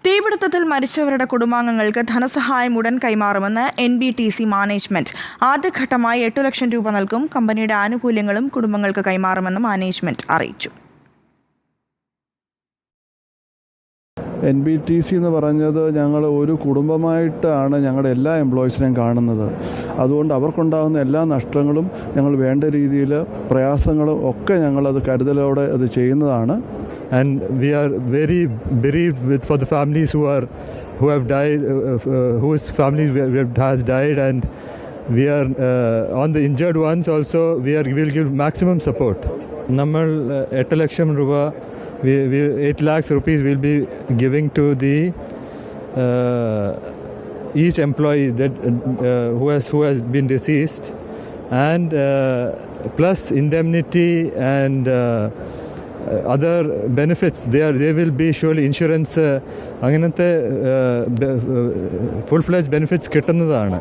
തീപിടുത്തത്തിൽ മരിച്ചവരുടെ കുടുംബാംഗങ്ങൾക്ക് ധനസഹായം ഉടൻ കൈമാറുമെന്ന് NBTC മാനേജ്മെന്റ്. ആദ്യഘട്ടമായി 8 ലക്ഷം രൂപ നൽകും. കമ്പനിയുടെ ആനുകൂല്യങ്ങളും കുടുംബങ്ങൾക്ക് കൈമാറുമെന്ന് മാനേജ്മെന്റ് അറിയിച്ചു. NBTC എന്ന് പറഞ്ഞത് ഞങ്ങൾ ഒരു കുടുംബമായിട്ടാണ് ഞങ്ങളുടെ എല്ലാ എംപ്ലോയീസിനെയും കാണുന്നത്. അതുകൊണ്ട് അവർക്കുണ്ടാകുന്ന എല്ലാ നഷ്ടങ്ങളും ഞങ്ങൾ വേണ്ട രീതിയിൽ പ്രയാസങ്ങളും ഒക്കെ ഞങ്ങളത് കരുതലോടെ അത് ചെയ്യുന്നതാണ്. And we are very bereaved for the families who have died, whose families has died, and we are on the injured ones also will give maximum support. നമ്മൾ 8 ലക്ഷം രൂപ 8 lakhs rupees will be giving to the each employee that who has been deceased, and plus indemnity and other benefits. There will be surely insurance, അങ്ങനത്തെ full-fledged benefits കിട്ടുന്നതാണ്.